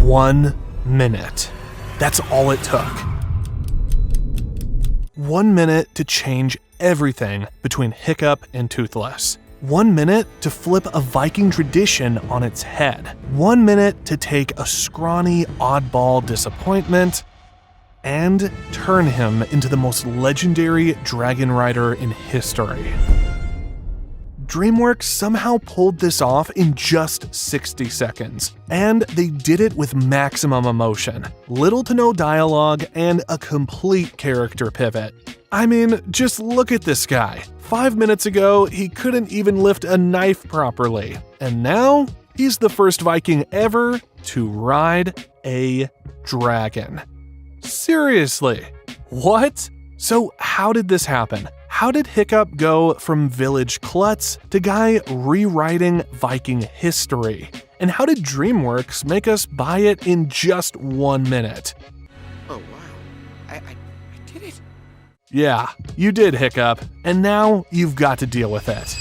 1 minute. That's all it took. 1 minute to change everything between Hiccup and Toothless. 1 minute to flip a Viking tradition on its head. 1 minute to take a scrawny, oddball disappointment and turn him into the most legendary dragon rider in history. DreamWorks somehow pulled this off in just 60 seconds, and they did it with maximum emotion, little to no dialogue, and a complete character pivot. I mean, just look at this guy. 5 minutes ago, he couldn't even lift a knife properly, and now he's the first Viking ever to ride a dragon. Seriously, what? So how did this happen? How did Hiccup go from village klutz to guy rewriting Viking history? And how did DreamWorks make us buy it in just 1 minute? Oh, wow. I did it. Yeah, you did, Hiccup, and now you've got to deal with it.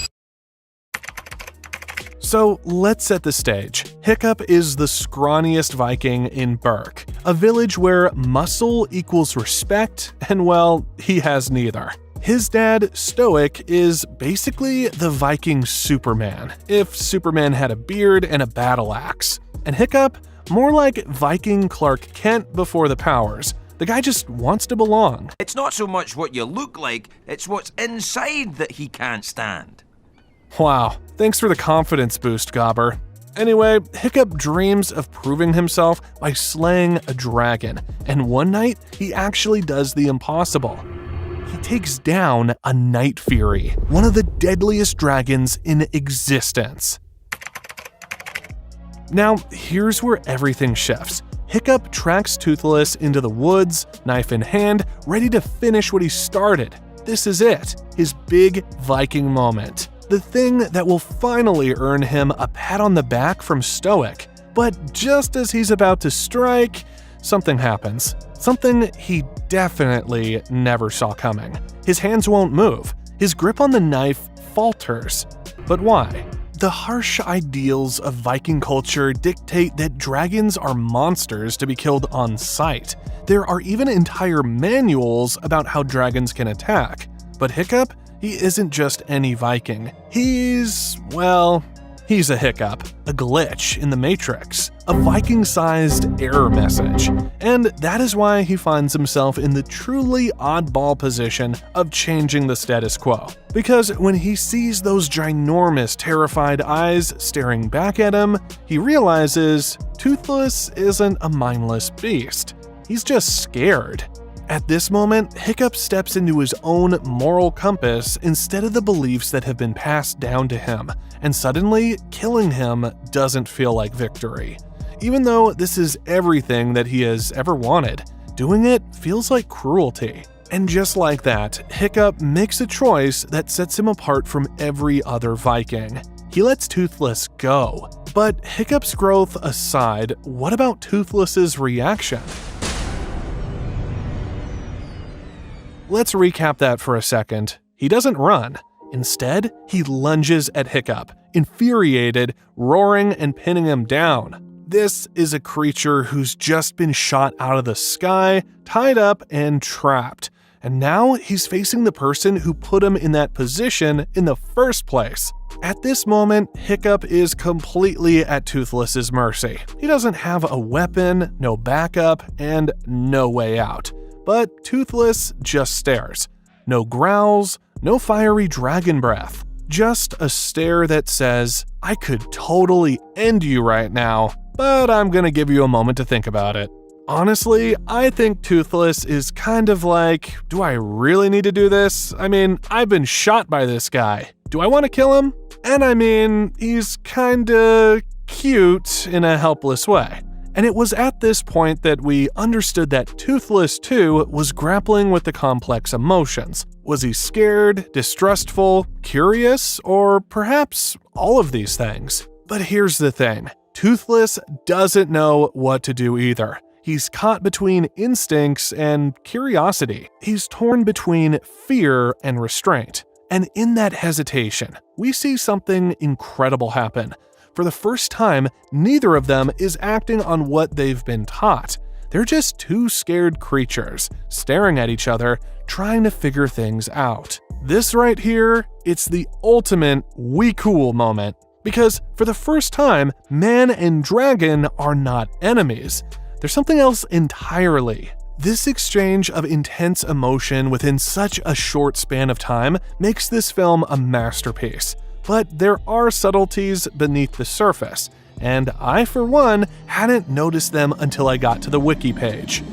So let's set the stage. Hiccup is the scrawniest Viking in Berk, a village where muscle equals respect, and well, he has neither. His dad, Stoic, is basically the Viking Superman, if Superman had a beard and a battle axe. And Hiccup, more like Viking Clark Kent before the powers. The guy just wants to belong. It's not so much what you look like, it's what's inside that he can't stand. Wow, thanks for the confidence boost, Gobber. Anyway, Hiccup dreams of proving himself by slaying a dragon, and one night, he actually does the impossible. He takes down a Night Fury, one of the deadliest dragons in existence. Now, here's where everything shifts. Hiccup tracks Toothless into the woods, knife in hand, ready to finish what he started. This is it, his big Viking moment. The thing that will finally earn him a pat on the back from Stoic. But just as he's about to strike, something happens. Something he definitely never saw coming. His hands won't move. His grip on the knife falters. But why? The harsh ideals of Viking culture dictate that dragons are monsters to be killed on sight. There are even entire manuals about how dragons can attack. But Hiccup, he isn't just any Viking. He's a Hiccup, a glitch in the Matrix, a Viking-sized error message. And that is why he finds himself in the truly oddball position of changing the status quo. Because when he sees those ginormous, terrified eyes staring back at him, he realizes Toothless isn't a mindless beast. He's just scared. At this moment, Hiccup steps into his own moral compass instead of the beliefs that have been passed down to him, and suddenly, killing him doesn't feel like victory. Even though this is everything that he has ever wanted, doing it feels like cruelty. And just like that, Hiccup makes a choice that sets him apart from every other Viking. He lets Toothless go. But Hiccup's growth aside, what about Toothless's reaction? Let's recap that for a second. He doesn't run. Instead, he lunges at Hiccup, infuriated, roaring and pinning him down. This is a creature who's just been shot out of the sky, tied up, and trapped. And now he's facing the person who put him in that position in the first place. At this moment, Hiccup is completely at Toothless's mercy. He doesn't have a weapon, no backup, and no way out. But Toothless just stares. No growls, no fiery dragon breath. Just a stare that says, I could totally end you right now, but I'm gonna give you a moment to think about it. Honestly, I think Toothless is kind of like, do I really need to do this? I mean, I've been shot by this guy. Do I want to kill him? And I mean, he's kinda cute in a helpless way. And it was at this point that we understood that Toothless too was grappling with the complex emotions. Was he scared, distrustful, curious, or perhaps all of these things? But here's the thing, Toothless doesn't know what to do either. He's caught between instincts and curiosity. He's torn between fear and restraint. And in that hesitation, we see something incredible happen. For the first time, neither of them is acting on what they've been taught. They're just two scared creatures, staring at each other, trying to figure things out. This right here, it's the ultimate "we cool" moment. Because for the first time, man and dragon are not enemies. They're something else entirely. This exchange of intense emotion within such a short span of time makes this film a masterpiece. But there are subtleties beneath the surface, and I, for one, hadn't noticed them until I got to the wiki page.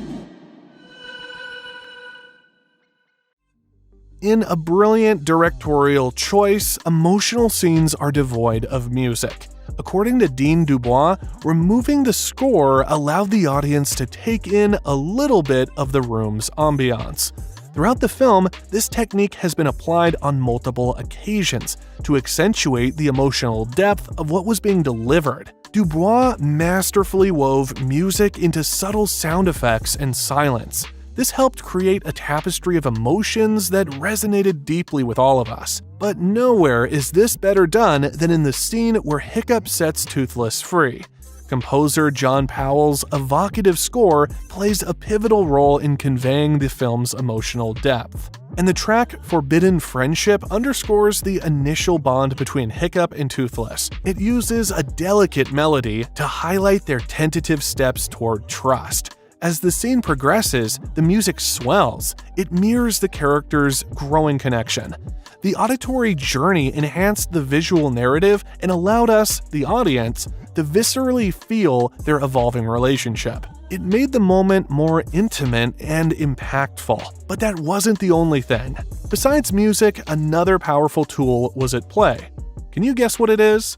In a brilliant directorial choice, emotional scenes are devoid of music. According to Dean Dubois, removing the score allowed the audience to take in a little bit of the room's ambiance. Throughout the film, this technique has been applied on multiple occasions to accentuate the emotional depth of what was being delivered. Dubois masterfully wove music into subtle sound effects and silence. This helped create a tapestry of emotions that resonated deeply with all of us. But nowhere is this better done than in the scene where Hiccup sets Toothless free. Composer John Powell's evocative score plays a pivotal role in conveying the film's emotional depth. And the track Forbidden Friendship underscores the initial bond between Hiccup and Toothless. It uses a delicate melody to highlight their tentative steps toward trust. As the scene progresses, the music swells. It mirrors the characters' growing connection. The auditory journey enhanced the visual narrative and allowed us, the audience, to viscerally feel their evolving relationship. It made the moment more intimate and impactful. But that wasn't the only thing. Besides music, another powerful tool was at play. Can you guess what it is?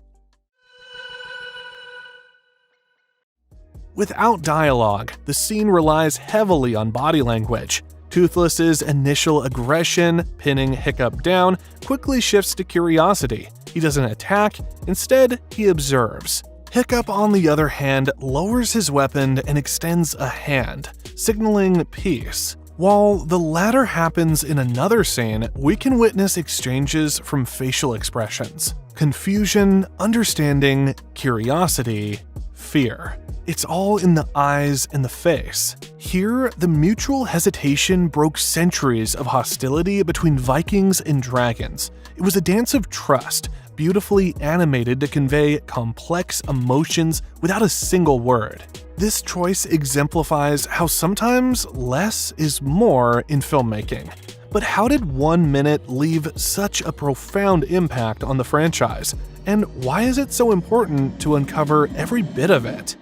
Without dialogue, the scene relies heavily on body language. Toothless's initial aggression, pinning Hiccup down, quickly shifts to curiosity. He doesn't attack, instead, he observes. Hiccup, on the other hand, lowers his weapon and extends a hand, signaling peace. While the latter happens in another scene, we can witness exchanges from facial expressions. Confusion, understanding, curiosity, fear. It's all in the eyes and the face. Here, the mutual hesitation broke centuries of hostility between Vikings and dragons. It was a dance of trust, beautifully animated to convey complex emotions without a single word. This choice exemplifies how sometimes less is more in filmmaking. But how did 1 minute leave such a profound impact on the franchise? And why is it so important to uncover every bit of it?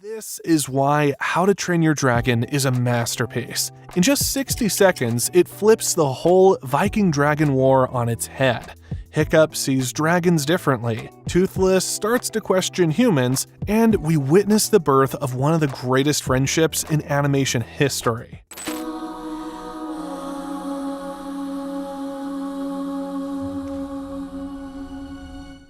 This is why How to Train Your Dragon is a masterpiece. In just 60 seconds, it flips the whole Viking dragon war on its head. Hiccup sees dragons differently, Toothless starts to question humans, and we witness the birth of one of the greatest friendships in animation history.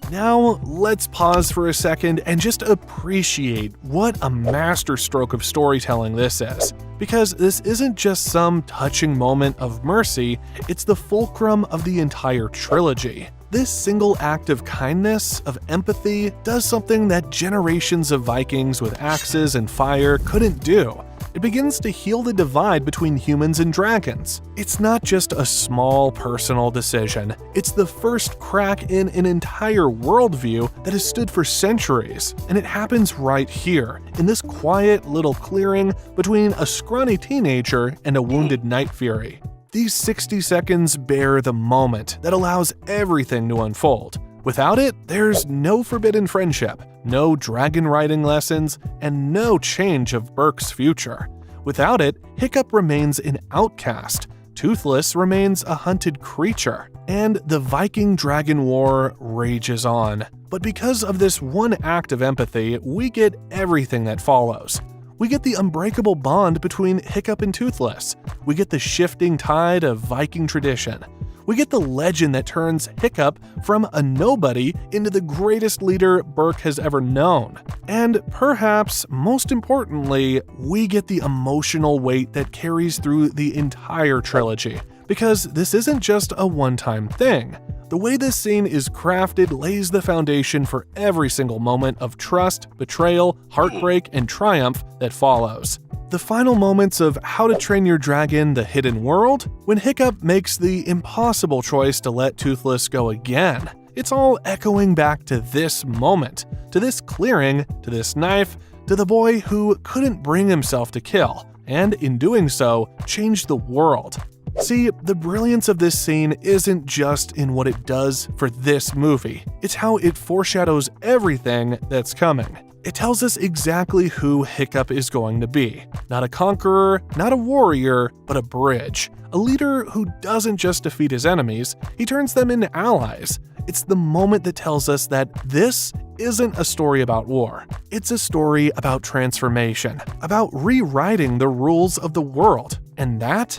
Now, let's pause for a second and just appreciate what a masterstroke of storytelling this is. Because this isn't just some touching moment of mercy, it's the fulcrum of the entire trilogy. This single act of kindness, of empathy, does something that generations of Vikings with axes and fire couldn't do. It begins to heal the divide between humans and dragons. It's not just a small personal decision, it's the first crack in an entire worldview that has stood for centuries. And it happens right here, in this quiet little clearing between a scrawny teenager and a wounded Night Fury. These 60 seconds bear the moment that allows everything to unfold. Without it, there's no forbidden friendship, no dragon riding lessons, and no change of Berk's future. Without it, Hiccup remains an outcast, Toothless remains a hunted creature, and the Viking dragon war rages on. But because of this one act of empathy, we get everything that follows. We get the unbreakable bond between Hiccup and Toothless. We get the shifting tide of Viking tradition. We get the legend that turns Hiccup from a nobody into the greatest leader Berk has ever known. And perhaps most importantly, we get the emotional weight that carries through the entire trilogy, because this isn't just a one-time thing. The way this scene is crafted lays the foundation for every single moment of trust, betrayal, heartbreak, and triumph that follows. The final moments of How to Train Your Dragon: The Hidden World, when Hiccup makes the impossible choice to let Toothless go again. It's all echoing back to this moment, to this clearing, to this knife, to the boy who couldn't bring himself to kill, and in doing so, changed the world. See, the brilliance of this scene isn't just in what it does for this movie, it's how it foreshadows everything that's coming. It tells us exactly who Hiccup is going to be. Not a conqueror, not a warrior, but a bridge. A leader who doesn't just defeat his enemies, he turns them into allies. It's the moment that tells us that this isn't a story about war. It's a story about transformation, about rewriting the rules of the world. And that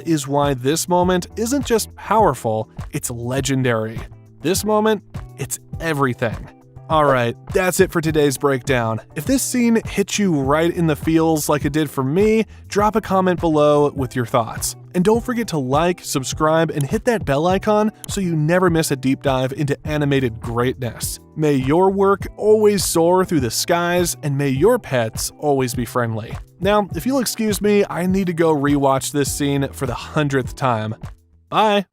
is why this moment isn't just powerful, it's legendary. This moment, it's everything. Alright, that's it for today's breakdown. If this scene hit you right in the feels like it did for me, drop a comment below with your thoughts. And don't forget to like, subscribe, and hit that bell icon so you never miss a deep dive into animated greatness. May your work always soar through the skies, and may your pets always be friendly. Now, if you'll excuse me, I need to go rewatch this scene for the 100th time. Bye!